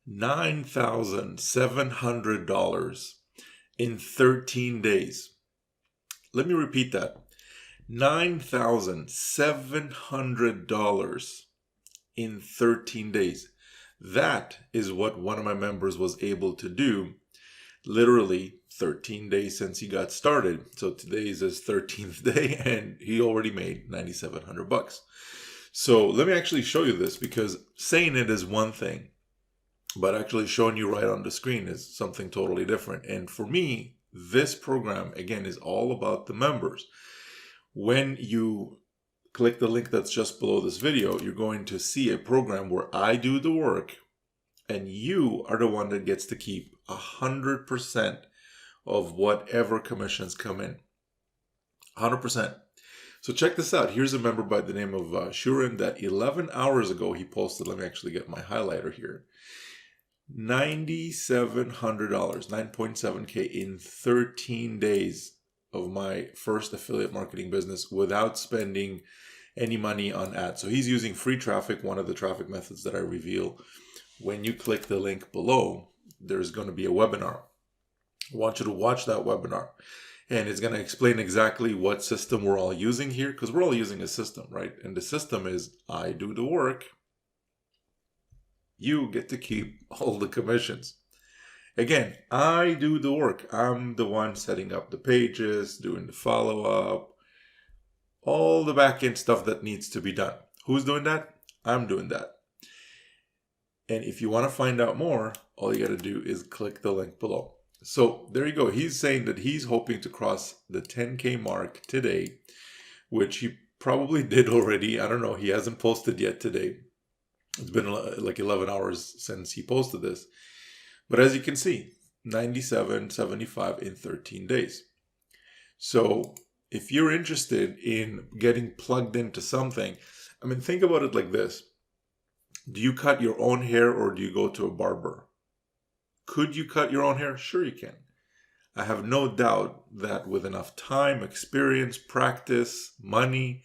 $9,700 in 13 days. Let me repeat that. $9,700 in 13 days. That is what one of my members was able to do literally 13 days since he got started. So today is his 13th day and he already made $9,700. So let me actually show you this, because saying it is one thing, but actually showing you right on the screen is something totally different. And for me, this program, again, is all about the members. When you click the link that's just below this video, you're going to see a program where I do the work and you are the one that gets to keep 100% of whatever commissions come in. 100%. So check this out. Here's a member by the name of Shurin that 11 hours ago he posted. Let me actually get my highlighter here. $9,700, 9.7K in 13 days of my first affiliate marketing business without spending any money on ads. So he's using free traffic, one of the traffic methods that I reveal. When you click the link below, there's going to be a webinar. I want you to watch that webinar. And it's going to explain exactly what system we're all using here, because we're all using a system, right? And the system is I do the work. You get to keep all the commissions. Again, I do the work. I'm the one setting up the pages, doing the follow-up, all the back-end stuff that needs to be done. Who's doing that? I'm doing that. And if you want to find out more, all you got to do is click the link below. So there you go. He's saying that he's hoping to cross the 10K mark today, which he probably did already. I don't know. He hasn't posted yet today. It's been like 11 hours since he posted this. But as you can see, 97.75 in 13 days. So if you're interested in getting plugged into something, I mean, think about it like this. Do you cut your own hair or do you go to a barber? Could you cut your own hair? Sure you can. I have no doubt that with enough time, experience, practice, money,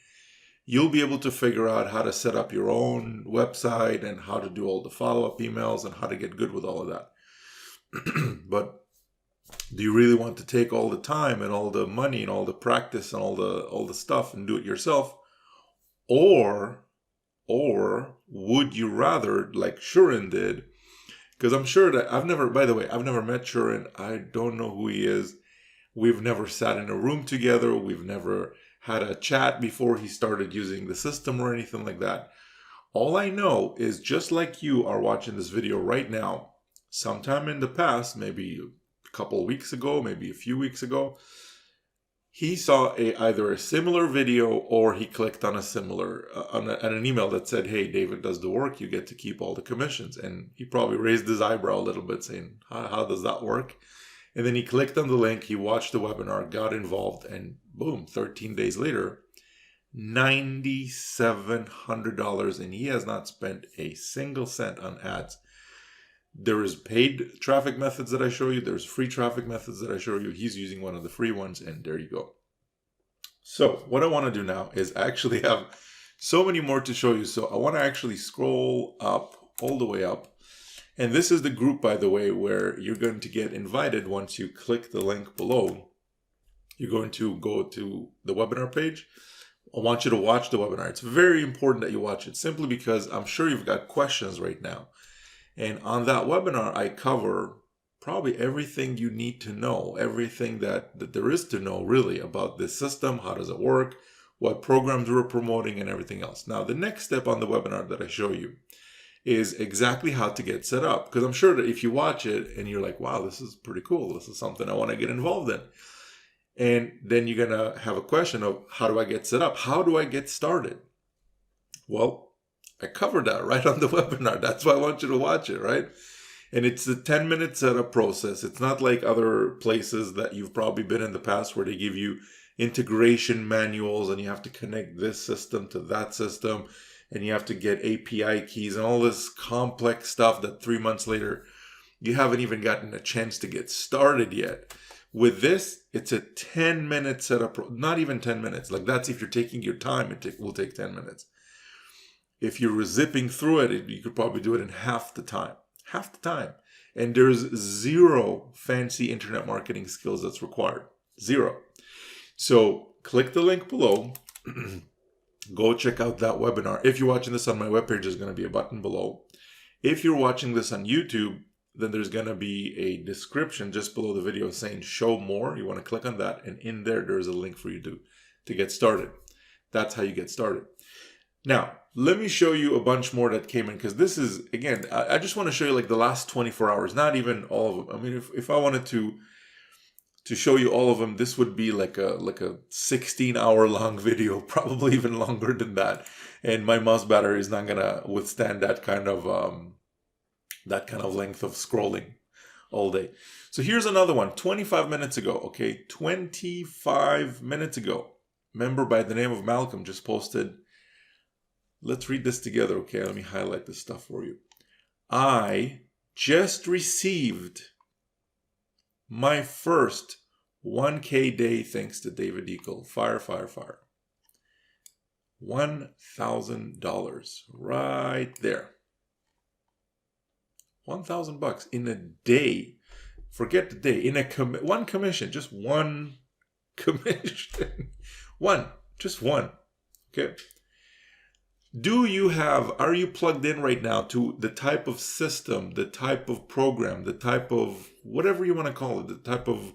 you'll be able to figure out how to set up your own website and how to do all the follow-up emails and how to get good with all of that. But do you really want to take all the time and all the money and all the practice and all the stuff and do it yourself? Or would you rather, like Shurin did? Because I'm sure that I've never met Shurin. I don't know who he is. We've never sat in a room together. We've never had a chat before he started using the system or anything like that. All I know is, just like you are watching this video right now, sometime in the past, maybe a couple of weeks ago, maybe a few weeks ago, he saw either a similar video or he clicked on a similar on an email that said, hey, David does the work, you get to keep all the commissions. And he probably raised his eyebrow a little bit saying, how does that work? And then he clicked on the link, he watched the webinar, got involved, and boom, 13 days later, $9,700, and he has not spent a single cent on ads. There is paid traffic methods that I show you. There's free traffic methods that I show you. He's using one of the free ones, and there you go. So what I want to do now is actually have so many more to show you. So I want to actually scroll up, all the way up. And this is the group, by the way, where you're going to get invited once you click the link below. You're going to go to the webinar page. I want you to watch the webinar. It's very important that you watch it, simply because I'm sure you've got questions right now. And on that webinar, I cover probably everything you need to know, everything that there is to know really about this system, how does it work, what programs we're promoting, and everything else. Now, the next step on the webinar that I show you is exactly how to get set up. Because I'm sure that if you watch it and you're like, wow, this is pretty cool, this is something I want to get involved in. And then you're going to have a question of, how do I get set up? How do I get started? Well, I covered that right on the webinar. That's why I want you to watch it, right? And it's a 10-minute setup process. It's not like other places that you've probably been in the past where they give you integration manuals and you have to connect this system to that system and you have to get API keys and all this complex stuff that 3 months later, you haven't even gotten a chance to get started yet. With this, it's a 10-minute setup, not even 10 minutes. Like, that's if you're taking your time, it will take 10 minutes. If you're zipping through it, you could probably do it in half the time. half the time. And there's zero fancy internet marketing skills that's required. Zero. So click the link below. Go check out that webinar. If you're watching this on my webpage, there's going to be a button below. If you're watching this on YouTube, then there's going to be a description just below the video saying show more. You want to click on that, and in there's a link for you to get started. That's how you get started. Now, let me show you a bunch more that came in, because this is, again, I just want to show you like the last 24 hours, not even all of them. I mean, if I wanted to show you all of them, this would be like a 16-hour long video, probably even longer than that. And my mouse battery is not gonna withstand that kind of length of scrolling all day. So here's another one, 25 minutes ago. Okay, 25 minutes ago, member by the name of Malcolm just posted. Let's read this together. Okay, let me highlight this stuff for you. I just received my first 1K day thanks to David Eagle. Fire. $1,000 right there. $1,000 in a day. Forget the day. In one commission, just one commission. Just one. Okay. Are you plugged in right now to the type of system, the type of program, the type of whatever you want to call it, the type of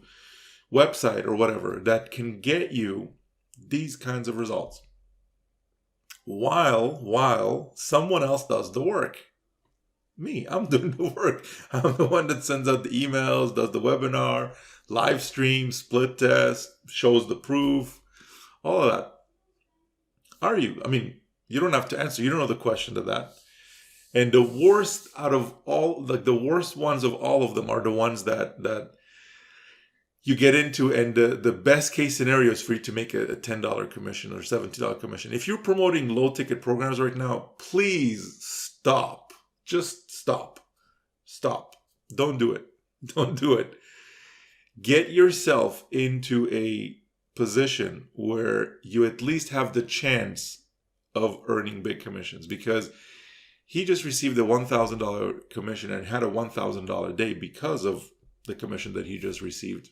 website or whatever that can get you these kinds of results while someone else does the work? Me, I'm doing the work. I'm the one that sends out the emails, does the webinar, live stream, split test, shows the proof, all of that. Are you? I mean, you don't have to answer. You don't know the question to that. And the worst out of all, like the worst ones of all of them are the ones that you get into, and the best case scenario is for you to make a $10 commission or $70 commission. If you're promoting low ticket programs right now, please stop. Just stop. Don't do it. Don't do it. Get yourself into a position where you at least have the chance of earning big commissions, because he just received a $1,000 commission and had a $1,000 day because of the commission that he just received.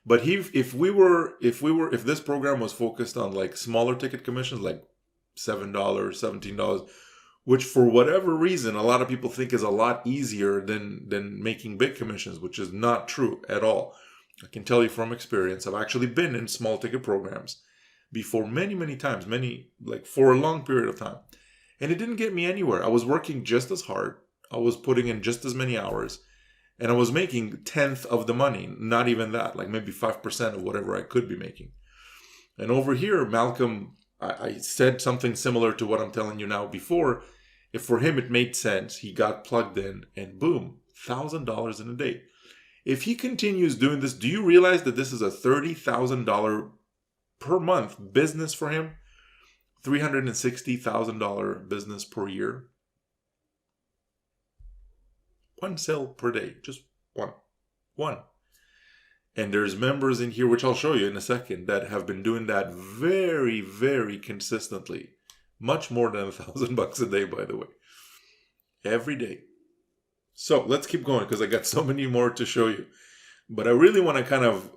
But if this program was focused on like smaller ticket commissions, like $7, $17, which for whatever reason a lot of people think is a lot easier than making big commissions, which is not true at all. I can tell you from experience. I've actually been in small ticket programs before many times, like for a long period of time. And it didn't get me anywhere. I was working just as hard. I was putting in just as many hours. And I was making 1/10 of the money. Not even that, like maybe 5% of whatever I could be making. And over here, Malcolm, I said something similar to what I'm telling you now before. If for him it made sense, he got plugged in and boom, $1,000 in a day. If he continues doing this, do you realize that this is a $30,000 per month business for him? $360,000 business per year. One sale per day, just one. And there's members in here, which I'll show you in a second, that have been doing that very consistently. Much more than $1,000 a day, by the way. Every day. So let's keep going, because I got so many more to show you. But I really want to kind of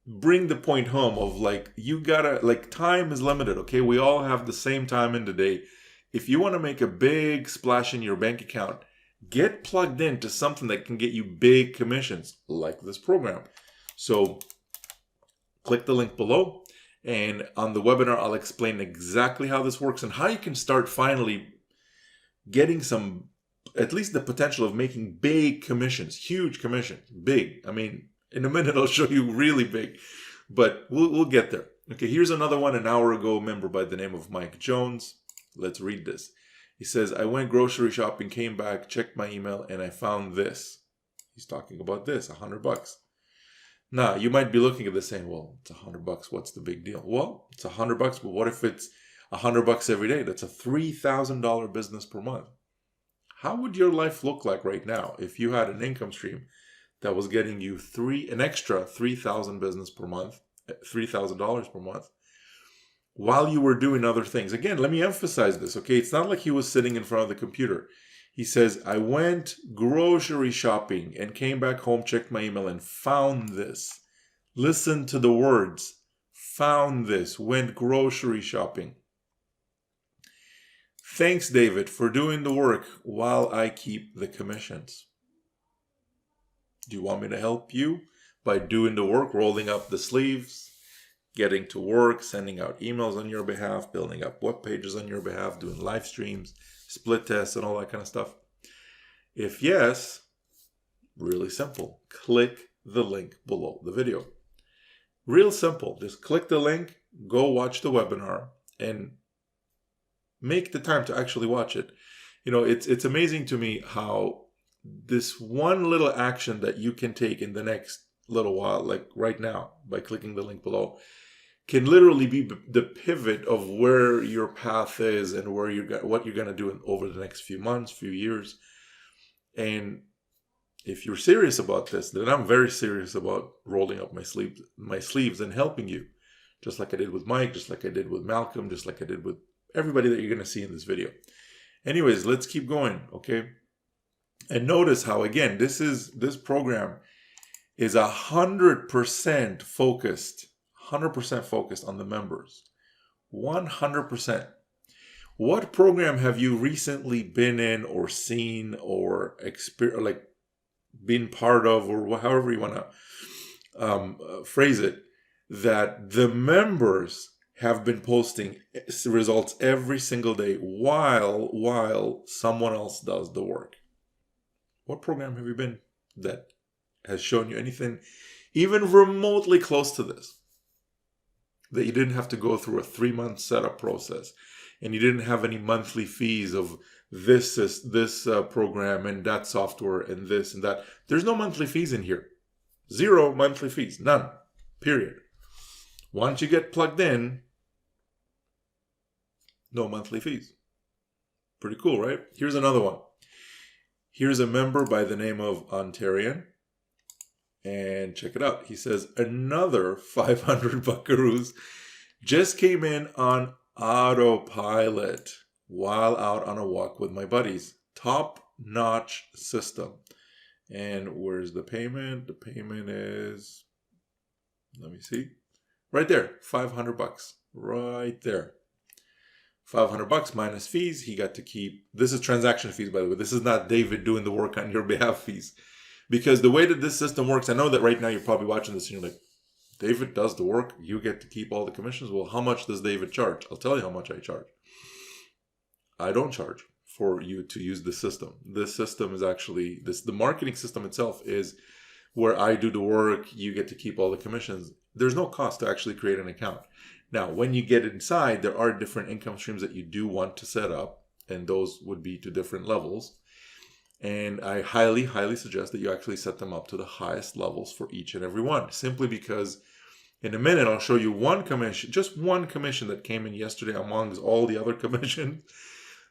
bring the point home of like, you gotta, like, time is limited, okay? We all have the same time in the day. If you want to make a big splash in your bank account, get plugged into something that can get you big commissions, like this program. So click the link below, and on the webinar, I'll explain exactly how this works and how you can start finally getting some, at least the potential of making big commissions, huge commissions, big. I mean, in a minute, I'll show you really big, but we'll get there. Okay, here's another one, an hour ago, member by the name of Mike Jones. Let's read this. He says, I went grocery shopping, came back, checked my email, and I found this. He's talking about this, $100. Now, you might be looking at this saying, well, it's $100. What's the big deal? Well, it's $100, but what if it's $100 every day? That's a $3,000 business per month. How would your life look like right now if you had an income stream that was getting you an extra $3,000 business per month, $3,000 per month, while you were doing other things? Again, let me emphasize this, okay? It's not like he was sitting in front of the computer. He says, I went grocery shopping and came back home, checked my email, and found this. Listen to the words. Found this. Went grocery shopping. Thanks, David, for doing the work while I keep the commissions. Do you want me to help you by doing the work, rolling up the sleeves, getting to work, sending out emails on your behalf, building up web pages on your behalf, doing live streams, split tests, and all that kind of stuff? If yes, really simple. Click the link below the video. Real simple. Just click the link, go watch the webinar, and make the time to actually watch it. You know, it's amazing to me how this one little action that you can take in the next little while, like right now, by clicking the link below, can literally be the pivot of where your path is and where what you're going to do over the next few months, few years. And if you're serious about this, then I'm very serious about rolling up my sleeves and helping you, just like I did with Mike, just like I did with Malcolm, just like I did with everybody that you're going to see in this video. Anyways, let's keep going, okay? And notice how, again, this program is 100% focused, 100% focused on the members. 100%. What program have you recently been in or seen or been part of, or however you want to phrase it, that the members have been posting results every single day while someone else does the work? What program have you been that has shown you anything even remotely close to this? That you didn't have to go through a 3-month setup process, and you didn't have any monthly fees of this program and that software and this and that. There's no monthly fees in here. 0 monthly fees. None. Period. Once you get plugged in, no monthly fees. Pretty cool, right? Here's another one. Here's a member by the name of Ontarian. And check it out. He says, another 500 buckaroos just came in on autopilot while out on a walk with my buddies. Top-notch system. And where's the payment? The payment is, let me see. Right there, 500 bucks. Right there. 500 bucks minus fees. He got to keep, this is transaction fees, by the way. This is not David doing the work on your behalf fees. Because the way that this system works, I know that right now you're probably watching this and you're like, David does the work, you get to keep all the commissions. Well, how much does David charge? I'll tell you how much I charge. I don't charge for you to use the system. This system is actually, the marketing system itself is where I do the work, you get to keep all the commissions. There's no cost to actually create an account. Now, when you get inside, there are different income streams that you do want to set up, and those would be to different levels. And I highly, highly suggest that you actually set them up to the highest levels for each and every one, simply because in a minute, I'll show you one commission, just one commission that came in yesterday amongst all the other commissions,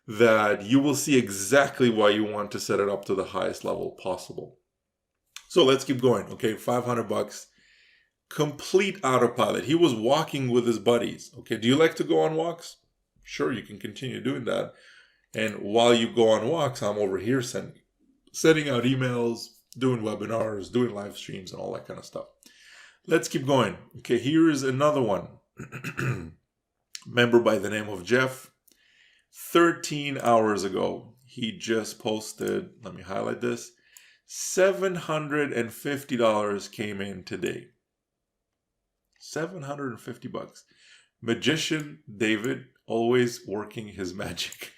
that you will see exactly why you want to set it up to the highest level possible. So let's keep going. Okay, 500 bucks, complete autopilot. He was walking with his buddies. Okay, do you like to go on walks? Sure, you can continue doing that. And while you go on walks, I'm over here sending out emails, doing webinars, doing live streams, and all that kind of stuff. Let's keep going. Okay, here's another one. Member by the name of Jeff. 13 hours ago, he just posted, let me highlight this, $750 came in today. 750 bucks. Magician David, always working his magic.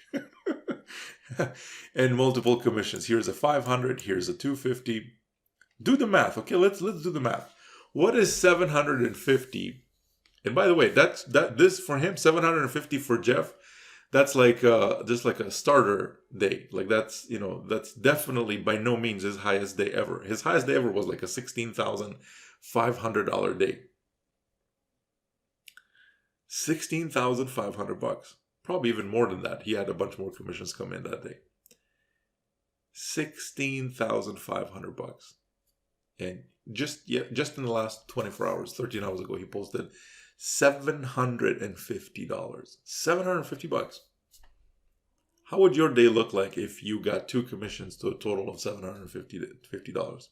And multiple commissions. Here's a 500, here's a 250. Do the math. Okay, let's do the math. What is 750? And by the way, this for him, 750 for Jeff, that's like just like a starter day. Like that's definitely by no means his highest day ever. His highest day ever was like a $16,500 day. 16,500 bucks. Probably even more than that. He had a bunch more commissions come in that day. 16,500 bucks. And just in the last 24 hours, 13 hours ago, he posted $750. 750 bucks. How would your day look like if you got 2 commissions to a total of $750?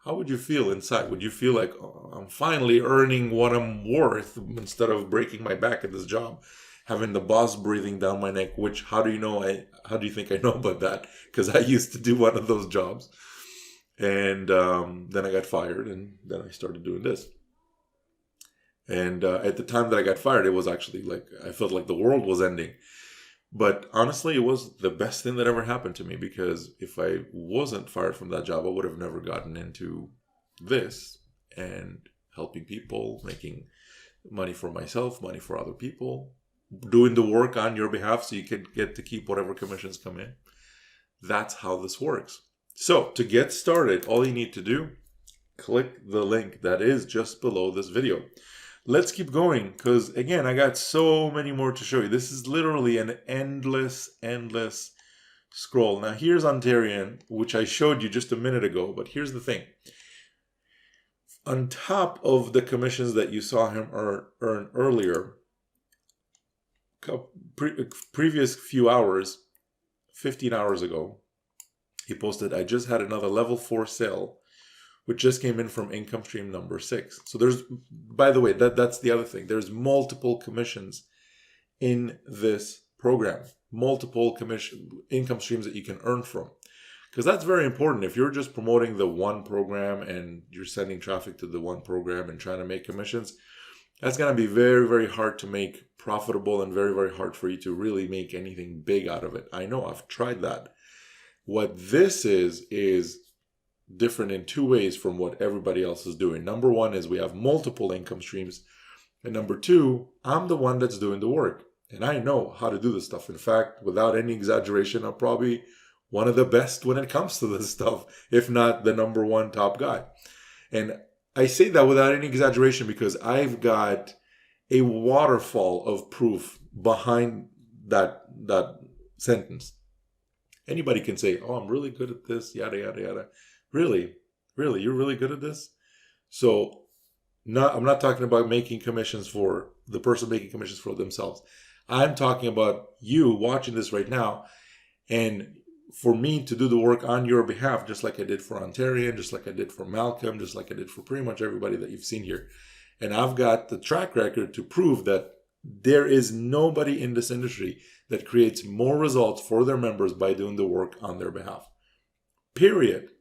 How would you feel inside? Would you feel like, oh, I'm finally earning what I'm worth instead of breaking my back at this job, having the boss breathing down my neck? Which, how do you think I know about that? Because I used to do one of those jobs, and then I got fired, and then I started doing this. And at the time that I got fired, it was actually like I felt like the world was ending. But honestly, it was the best thing that ever happened to me, because if I wasn't fired from that job, I would have never gotten into this and helping people, making money for myself, money for other people, doing the work on your behalf so you can get to keep whatever commissions come in. That's how this works. So to get started, all you need to do, click the link that is just below this video. Let's keep going, because again, I got so many more to show you. This is literally an endless scroll. Now here's Ontarian, which I showed you just a minute ago, but here's the thing. On top of the commissions that you saw him earn earlier, previous few hours, 15 hours ago, he posted, I just had another level 4 sale, which just came in from income stream number 6. So there's, by the way, that's the other thing. There's multiple commissions in this program, multiple income streams that you can earn from. Because that's very important. If you're just promoting the one program and you're sending traffic to the one program and trying to make commissions, that's going to be very hard to make profitable, and very hard for you to really make anything big out of it. I know, I've tried that. What this is different in 2 ways from what everybody else is doing. Number 1 is we have multiple income streams. And number 2, I'm the one that's doing the work. And I know how to do this stuff. In fact, without any exaggeration, I'm probably one of the best when it comes to this stuff, if not the number 1 top guy. And I say that without any exaggeration because I've got a waterfall of proof behind that sentence. Anybody can say, oh, I'm really good at this, yada, yada, yada. Really, you're really good at this? So I'm not talking about making commissions for the person making commissions for themselves. I'm talking about you watching this right now, and for me to do the work on your behalf, just like I did for Ontarian, just like I did for Malcolm, just like I did for pretty much everybody that you've seen here. And I've got the track record to prove that there is nobody in this industry that creates more results for their members by doing the work on their behalf. Period.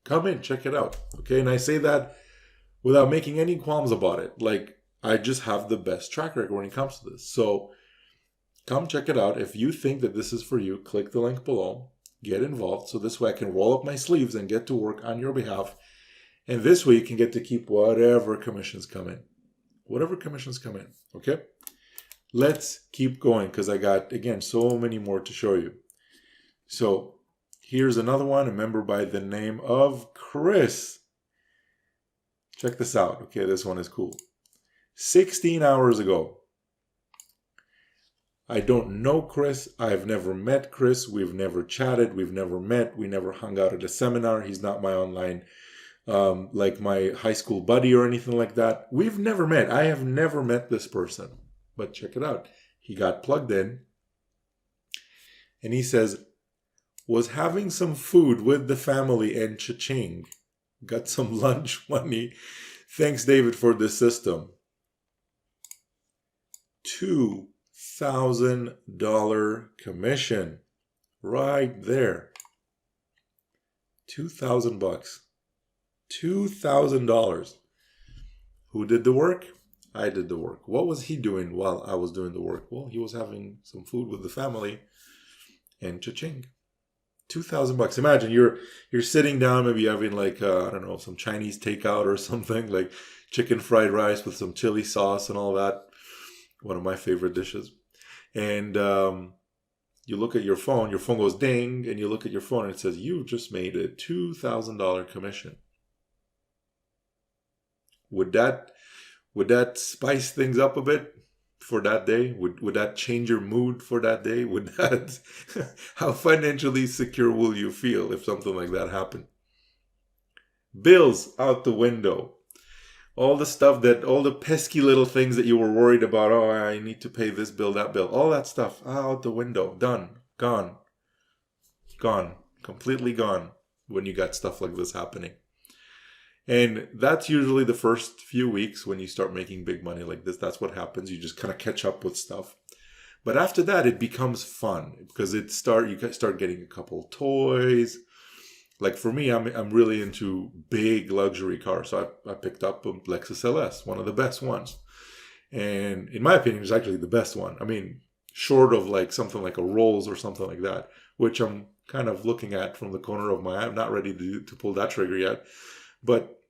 Come in, check it out. Okay, and I say that without making any qualms about it. Like, I just have the best track record when it comes to this. So come check it out. If you think that this is for you, click the link below, get involved, so this way I can roll up my sleeves and get to work on your behalf. And this way you can get to keep whatever commissions come in. Whatever commissions come in, okay? Let's keep going, because I got, again, so many more to show you. So here's another one, a member by the name of Chris. Check this out. Okay, this one is cool. 16 hours ago. I don't know Chris. I've never met Chris. We've never chatted. We've never met. We never hung out at a seminar. He's not my online, like my high school buddy or anything like that. We've never met. I have never met this person. But check it out. He got plugged in. And he says, was having some food with the family in cha-ching. Got some lunch money. Thanks, David, for this system. $2,000 commission. Right there. $2,000. $2,000. Who did the work? I did the work. What was he doing while I was doing the work? Well, he was having some food with the family and cha-ching. $2,000. Imagine you're sitting down, maybe having like I don't know, some Chinese takeout or something, like chicken fried rice with some chili sauce and all that. One of my favorite dishes. And you look at your phone goes ding, and you look at your phone and it says you just made a $2,000 commission. Would that spice things up a bit for that day? Would that change your mood for that day? Would that how financially secure will you feel if something like that happened? Bills out the window. All the stuff all the pesky little things that you were worried about, oh, I need to pay this bill, that bill, all that stuff out the window, done, gone, completely gone when you got stuff like this happening. And that's usually the first few weeks when you start making big money like this. That's what happens. You just kind of catch up with stuff. But after that, it becomes fun because you start getting a couple toys. Like for me, I'm really into big luxury cars. So I picked up a Lexus LS, one of the best ones. And in my opinion, it's actually the best one. I mean, short of like something like a Rolls or something like that, which I'm kind of looking at from the corner of my eye. I'm not ready to pull that trigger yet. But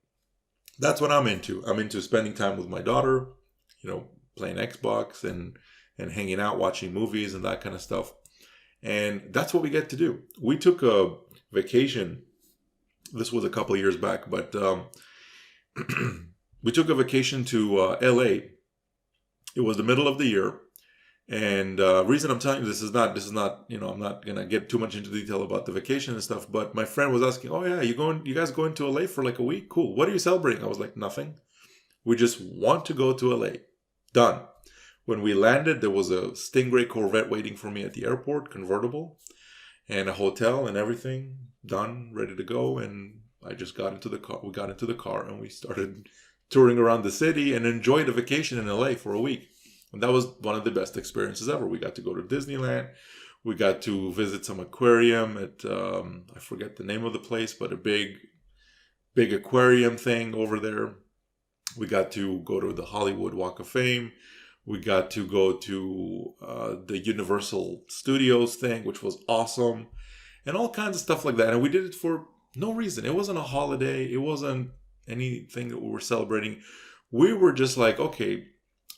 that's what I'm into. I'm into spending time with my daughter, playing Xbox and hanging out, watching movies and that kind of stuff. And that's what we get to do. We took a vacation. This was a couple of years back, but we took a vacation to LA. It was the middle of the year. And reason I'm telling you this is not, I'm not going to get too much into detail about the vacation and stuff, but my friend was asking, oh yeah, you guys going to LA for like a week? Cool. What are you celebrating? I was like, nothing. We just want to go to LA. Done. When we landed, there was a Stingray Corvette waiting for me at the airport, convertible, and a hotel and everything done, ready to go. And I just got into the car. We got into the car and we started touring around the city and enjoyed a vacation in LA for a week. And that was one of the best experiences ever. We got to go to Disneyland. We got to visit some aquarium at, I forget the name of the place, but a big aquarium thing over there. We got to go to the Hollywood Walk of Fame. We got to go to the Universal Studios thing, which was awesome. And all kinds of stuff like that. And we did it for no reason. It wasn't a holiday. It wasn't anything that we were celebrating. We were just like, okay,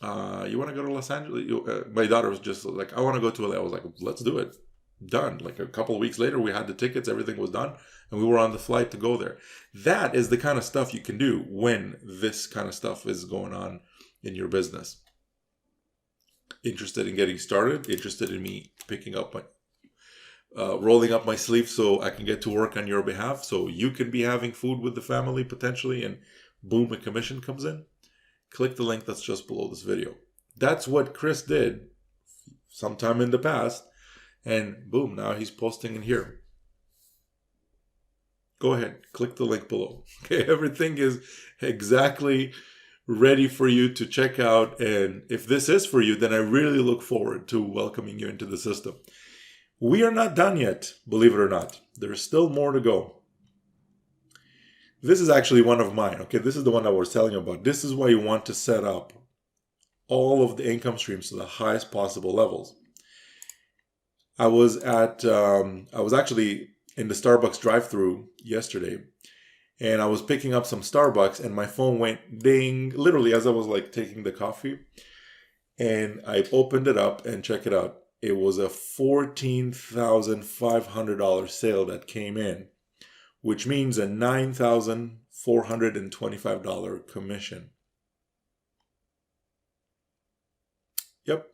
you want to go to Los Angeles? My daughter was just like, I want to go to LA. I was like, let's do it. Done. Like a couple of weeks later, we had the tickets. Everything was done. And we were on the flight to go there. That is the kind of stuff you can do when this kind of stuff is going on in your business. Interested in getting started? Interested in me picking up rolling up my sleeves so I can get to work on your behalf, so you can be having food with the family potentially, and boom, a commission comes in? Click the link that's just below this video. That's what Chris did sometime in the past, and boom, now he's posting in here. Go ahead, click the link below. Okay, everything is exactly ready for you to check out, and if this is for you, then I really look forward to welcoming you into the system. We are not done yet, believe it or not. There's still more to go. This is actually one of mine, okay? This is the one I was telling you about. This is why you want to set up all of the income streams to the highest possible levels. I was actually in the Starbucks drive-thru yesterday, and I was picking up some Starbucks, and my phone went ding, literally as I was like taking the coffee, and I opened it up and check it out. It was a $14,500 sale that came in, which means a $9,425 commission. Yep,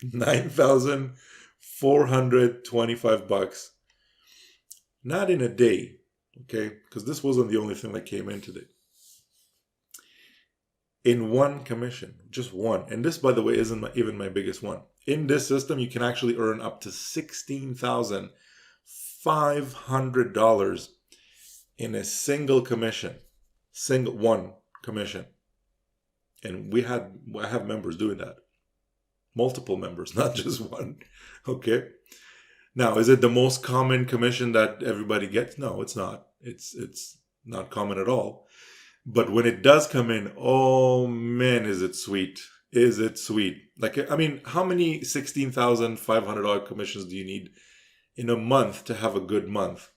$9,425. Not in a day, okay? Because this wasn't the only thing that came in today. In one commission, just one. And this, by the way, isn't even my biggest one. In this system, you can actually earn up to $16,500 in a single commission. One commission. And I have members doing that. Multiple members, not just one. Okay? Now, is it the most common commission that everybody gets? No, it's not. It's not common at all. But when it does come in, oh man, is it sweet. Is it sweet? Like, I mean, how many $16,500 commissions do you need in a month to have a good month?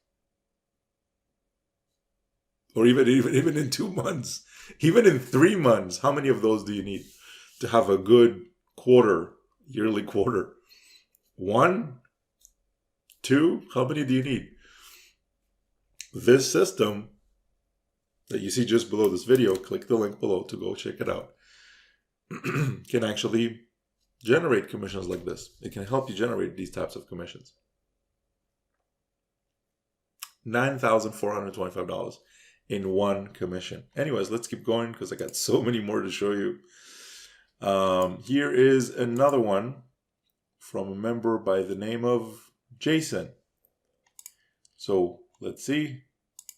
Or even in 2 months, even in 3 months, how many of those do you need to have a good quarter, yearly quarter? 1? 2? How many do you need? This system that you see just below this video, click the link below to go check it out, can actually generate commissions like this. It can help you generate these types of commissions. $9,425 in one commission. Anyways, let's keep going because I got so many more to show you. Here is another one from a member by the name of Jason. So let's see.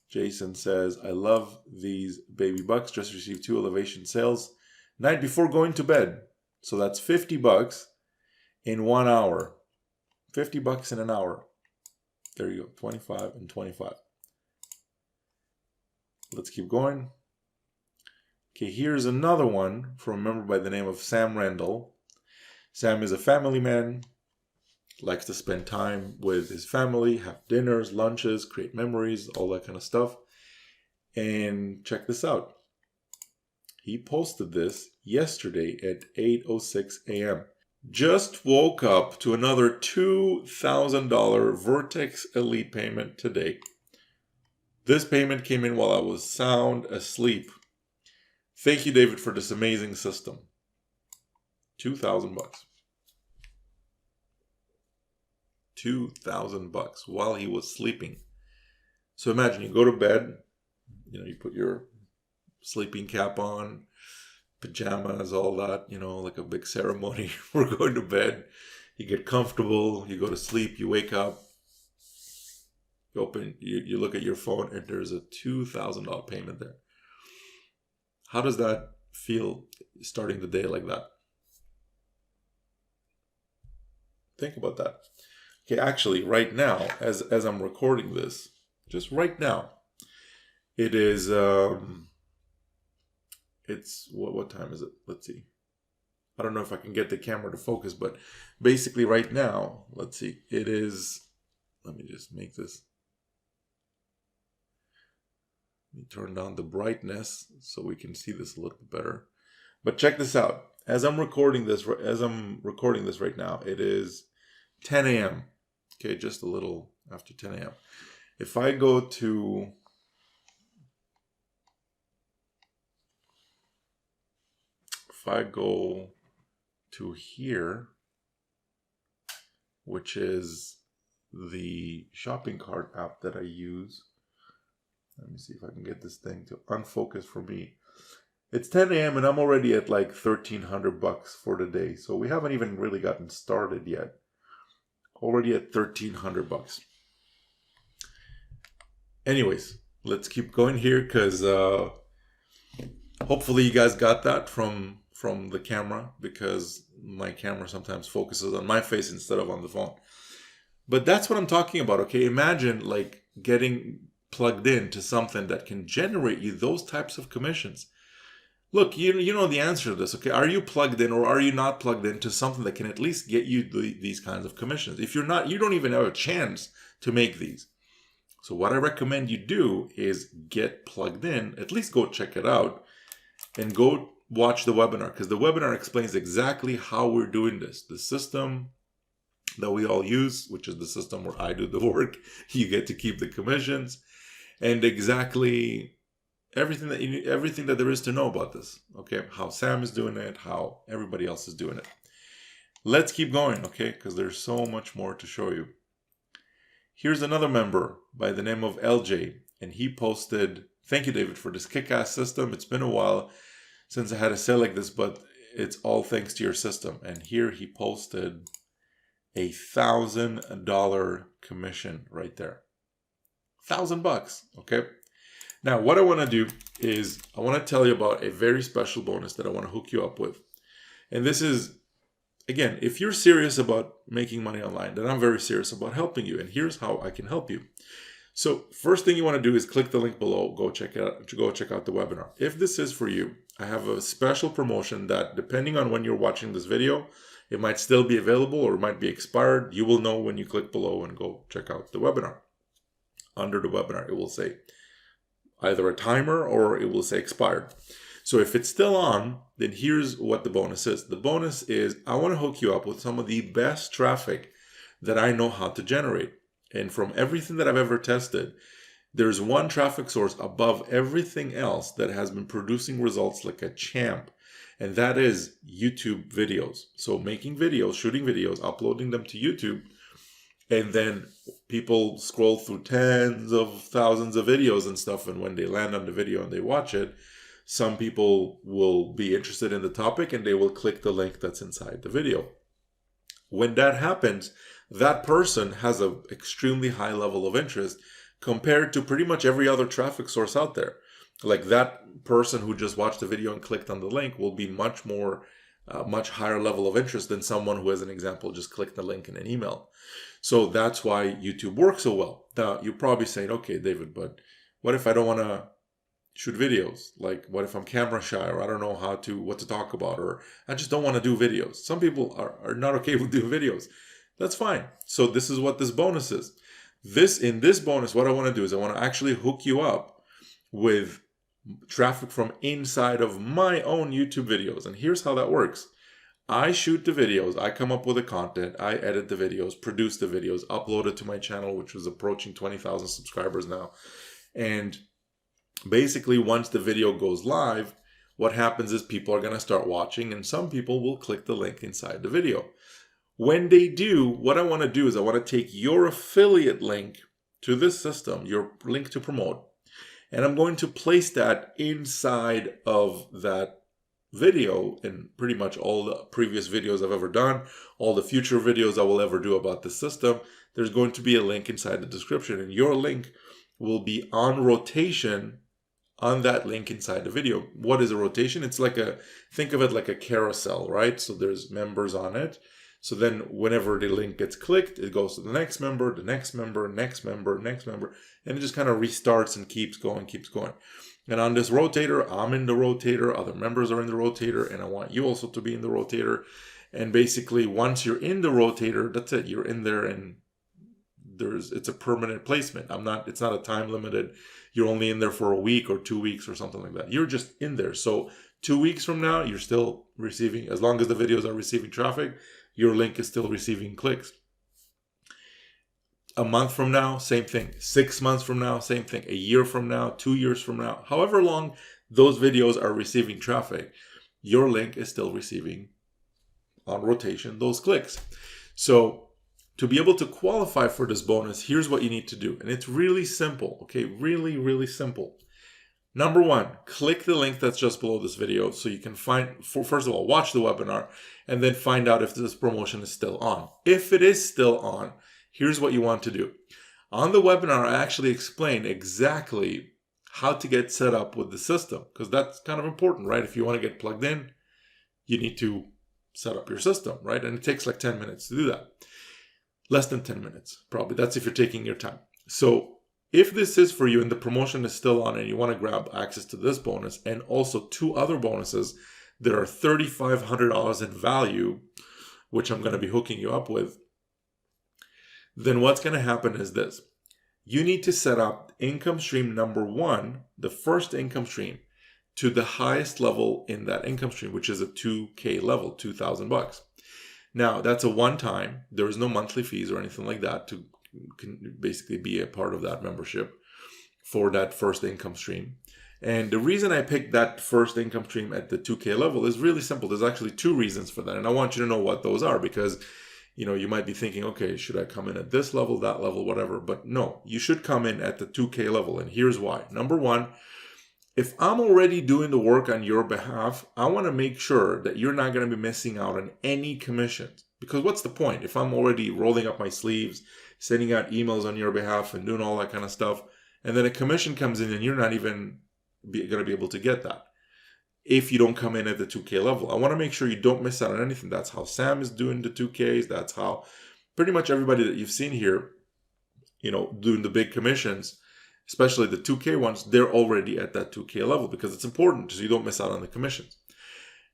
Jason says, I love these baby bucks. Just received 2 elevation sales night before going to bed. So that's $50 in 1 hour. $50 in an hour. There you go. 25 and 25. Let's keep going. Okay, here's another one from a member by the name of Sam Randall. Sam is a family man, likes to spend time with his family, have dinners, lunches, create memories, all that kind of stuff. And check this out. He posted this yesterday at 8:06 a.m. Just woke up to another $2,000 Vertex Elite payment today. This payment came in while I was sound asleep. Thank you, David, for this amazing system. $2,000. $2,000 while he was sleeping. So imagine you go to bed, you put your sleeping cap on, pajamas, all that, like a big ceremony. We're going to bed. You get comfortable, you go to sleep, you wake up, you look at your phone, and there's a $2,000 payment there. How does that feel starting the day like that? Think about that. Okay, actually, right now, as I'm recording this, just right now, it is, it's, what time is it? Let's see. I don't know if I can get the camera to focus, but basically right now, let's see, it is, let me just make this. Let me turn down the brightness so we can see this a little bit better. But check this out. As I'm recording this right now, it is 10 a.m. Okay, just a little after 10 a.m. If I go to here, which is the shopping cart app that I use. Let me see if I can get this thing to unfocus for me. It's 10 a.m. and I'm already at like $1,300 for the day. So we haven't even really gotten started yet. Already at $1,300. Anyways, let's keep going here because hopefully you guys got that from the camera, because my camera sometimes focuses on my face instead of on the phone. But that's what I'm talking about, okay? Imagine like getting plugged in to something that can generate you those types of commissions. Look, you know the answer to this, okay? Are you plugged in or are you not plugged into something that can at least get you these kinds of commissions? If you're not, you don't even have a chance to make these. So what I recommend you do is get plugged in, at least go check it out, and go watch the webinar, because the webinar explains exactly how we're doing this. The system that we all use, which is the system where I do the work, you get to keep the commissions, and exactly everything that there is to know about this. Okay, how Sam is doing it, how everybody else is doing it. Let's keep going, okay, because there's so much more to show you. Here's another member by the name of LJ, and he posted, thank you, David, for this kick-ass system. It's been a while since I had a sale like this, but it's all thanks to your system. And here he posted $1,000 commission right there. $1,000, okay? Now, what I want to do is I want to tell you about a very special bonus that I want to hook you up with. And this is, again, if you're serious about making money online, then I'm very serious about helping you. And here's how I can help you. So first thing you want to do is click the link below. Go check out the webinar. If this is for you, I have a special promotion that, depending on when you're watching this video, it might still be available or it might be expired. You will know when you click below and go check out the webinar. Under the webinar, it will say either a timer or it will say expired. So if it's still on, then here's what the bonus is. The bonus is I want to hook you up with some of the best traffic that I know how to generate. And from everything that I've ever tested, there's one traffic source above everything else that has been producing results like a champ. And that is YouTube videos. So making videos, shooting videos, uploading them to YouTube, And then people scroll through tens of thousands of videos and stuff. And when they land on the video and they watch it, some people will be interested in the topic and they will click the link that's inside the video. When that happens, that person has an extremely high level of interest compared to pretty much every other traffic source out there. Like that person who just watched the video and clicked on the link will be much higher level of interest than someone who, as an example, just clicked the link in an email. So that's why YouTube works so well. Now, you're probably saying, okay, David, but what if I don't want to shoot videos? Like, what if I'm camera shy, or I don't know what to talk about, or I just don't want to do videos? Some people are not okay with doing videos. That's fine. So this is what this bonus is. In this bonus, what I want to do is I want to actually hook you up with traffic from inside of my own YouTube videos. And here's how that works. I shoot the videos, I come up with the content, I edit the videos, produce the videos, upload it to my channel, which is approaching 20,000 subscribers now. And basically, once the video goes live, what happens is people are going to start watching, and some people will click the link inside the video. When they do, what I want to do is I want to take your affiliate link to this system, your link to promote, and I'm going to place that inside of that video in pretty much all the previous videos I've ever done, all the future videos I will ever do about the system. There's going to be a link inside the description, and your link will be on rotation on that link inside the video. What is a rotation? It's like think of it like a carousel, right? So there's members on it. So then whenever the link gets clicked, it goes to the next member, the next member, next member, next member, and it just kind of restarts and keeps going. And on this rotator, I'm in the rotator, other members are in the rotator, and I want you also to be in the rotator. And basically, once you're in the rotator, that's it. You're in there, and it's a permanent placement. It's not a time limited. You're only in there for a week or 2 weeks or something like that. You're just in there. So 2 weeks from now, you're still receiving, as long as the videos are receiving traffic, your link is still receiving clicks. A month from now, same thing. 6 months from now, same thing. A year from now, 2 years from now, however long those videos are receiving traffic, your link is still receiving on rotation those clicks. So to be able to qualify for this bonus, here's what you need to do. And it's really simple, okay? Really, really simple. Number one, click the link that's just below this video so you can first of all, watch the webinar and then find out if this promotion is still on. If it is still on, here's what you want to do. On the webinar, I actually explain exactly how to get set up with the system, because that's kind of important, right? If you want to get plugged in, you need to set up your system, right? And it takes like 10 minutes to do that. Less than 10 minutes, probably. That's if you're taking your time. So if this is for you and the promotion is still on and you want to grab access to this bonus and also 2 other bonuses that are $3,500 in value, which I'm going to be hooking you up with, then what's going to happen is this. You need to set up income stream number 1, the first income stream, to the highest level in that income stream, which is a 2K level, $2,000. Now, that's a one-time. There is no monthly fees or anything like that to basically be a part of that membership for that first income stream. And the reason I picked that first income stream at the 2K level is really simple. There's actually 2 reasons for that. And I want you to know what those are, because you might be thinking, okay, should I come in at this level, that level, whatever? But no, you should come in at the 2K level. And here's why. Number one, if I'm already doing the work on your behalf, I want to make sure that you're not going to be missing out on any commissions. Because what's the point? If I'm already rolling up my sleeves, sending out emails on your behalf and doing all that kind of stuff, and then a commission comes in and you're not even going to be able to get that if you don't come in at the 2K level. I want to make sure you don't miss out on anything. That's how Sam is doing the 2Ks. That's how pretty much everybody that you've seen here, doing the big commissions, especially the 2K ones, they're already at that 2K level because it's important so you don't miss out on the commissions.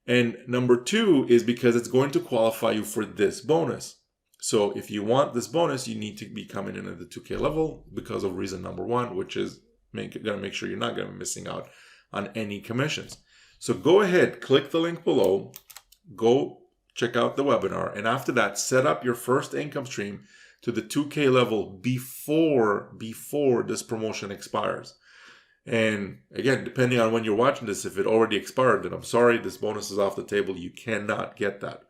And number 2 is because it's going to qualify you for this bonus. So if you want this bonus, you need to be coming in at the 2K level because of reason number 1, which is going to make sure you're not going to be missing out on any commissions. So go ahead, click the link below, go check out the webinar, and after that, set up your first income stream to the 2K level before this promotion expires. And again, depending on when you're watching this, if it already expired, then I'm sorry, this bonus is off the table. You cannot get that.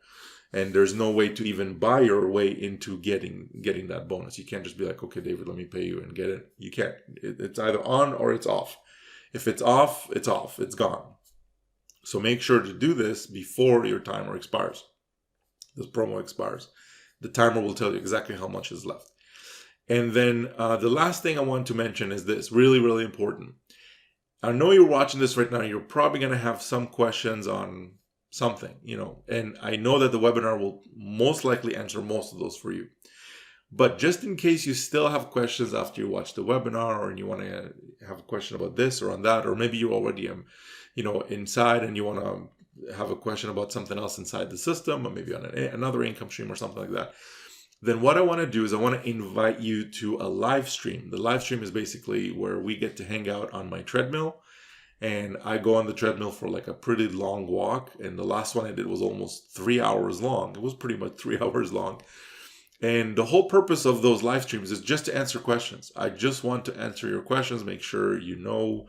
And there's no way to even buy your way into getting that bonus. You can't just be like, okay, David, let me pay you and get it. You can't. It's either on or it's off. If it's off, it's off. It's gone. So make sure to do this before your timer expires. This promo expires. The timer will tell you exactly how much is left. And then the last thing I want to mention is this, really, really important. I know you're watching this right now. You're probably going to have some questions on something, and I know that the webinar will most likely answer most of those for you. But just in case you still have questions after you watch the webinar, or you want to have a question about this or on that, or maybe you already inside and you want to have a question about something else inside the system, or maybe on another income stream or something like that, then what I want to do is I want to invite you to a live stream. The live stream is basically where we get to hang out on my treadmill. And I go on the treadmill for like a pretty long walk. And the last one I did was almost 3 hours long. It was pretty much 3 hours long. And the whole purpose of those live streams is just to answer questions. I just want to answer your questions, make sure you know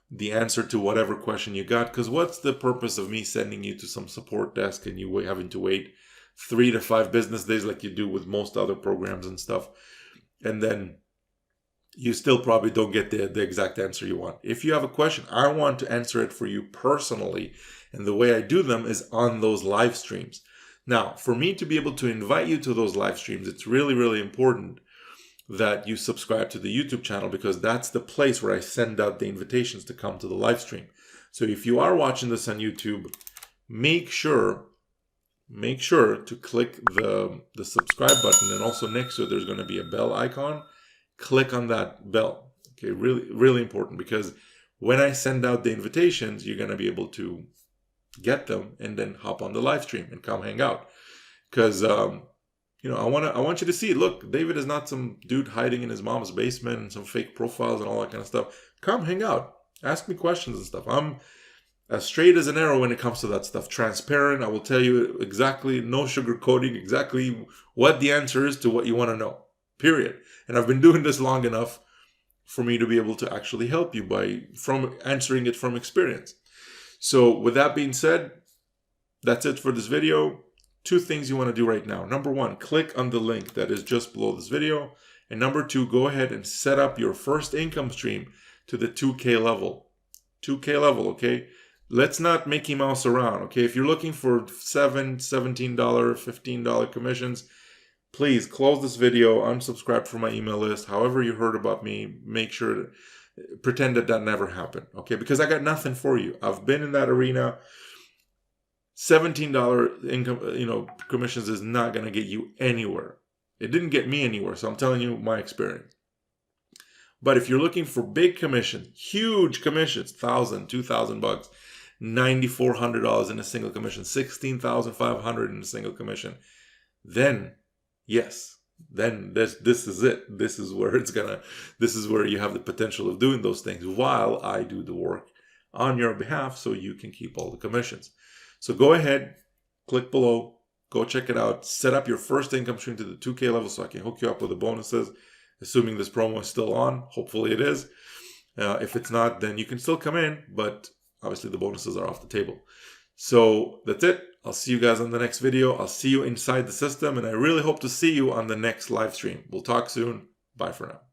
the answer to whatever question you got. Because what's the purpose of me sending you to some support desk and you having to wait 3 to 5 business days like you do with most other programs and stuff, and then you still probably don't get the exact answer you want. If you have a question, I want to answer it for you personally. And the way I do them is on those live streams. Now, for me to be able to invite you to those live streams, it's really, really important that you subscribe to the YouTube channel, because that's the place where I send out the invitations to come to the live stream. So if you are watching this on YouTube, make sure to click the subscribe button, and also next to it there's going to be a bell icon. Click on that bell. Okay, really, really important, because when I send out the invitations, you're going to be able to get them and then hop on the live stream and come hang out. Because I want you to see, look, David is not some dude hiding in his mom's basement and some fake profiles and all that kind of stuff. Come hang out, ask me questions and stuff. I'm as straight as an arrow when it comes to that stuff. Transparent. I will tell you exactly, no sugarcoating, exactly what the answer is to what you want to know. Period. And I've been doing this long enough for me to be able to actually help you from answering it from experience. So with that being said, that's it for this video. 2 things you want to do right now. Number 1, click on the link that is just below this video. And number 2, go ahead and set up your first income stream to the 2K level. 2K level, okay? Let's not Mickey Mouse around, okay? If you're looking for $7, $17, $15 commissions, please close this video, unsubscribe from my email list. However you heard about me, make sure to pretend that never happened, okay? Because I got nothing for you. I've been in that arena. $17 income, commissions is not going to get you anywhere. It didn't get me anywhere, so I'm telling you my experience. But if you're looking for big commissions, huge commissions, $1,000, $2,000, $9,400 in a single commission, $16,500 in a single commission, then yes, then this is it. This is where you have the potential of doing those things while I do the work on your behalf, so you can keep all the commissions. So go ahead, click below, go check it out, set up your first income stream to the 2K level so I can hook you up with the bonuses, assuming this promo is still on. Hopefully it is. If it's not, then you can still come in, but obviously the bonuses are off the table. So that's it. I'll see you guys on the next video. I'll see you inside the system, and I really hope to see you on the next live stream. We'll talk soon. Bye for now.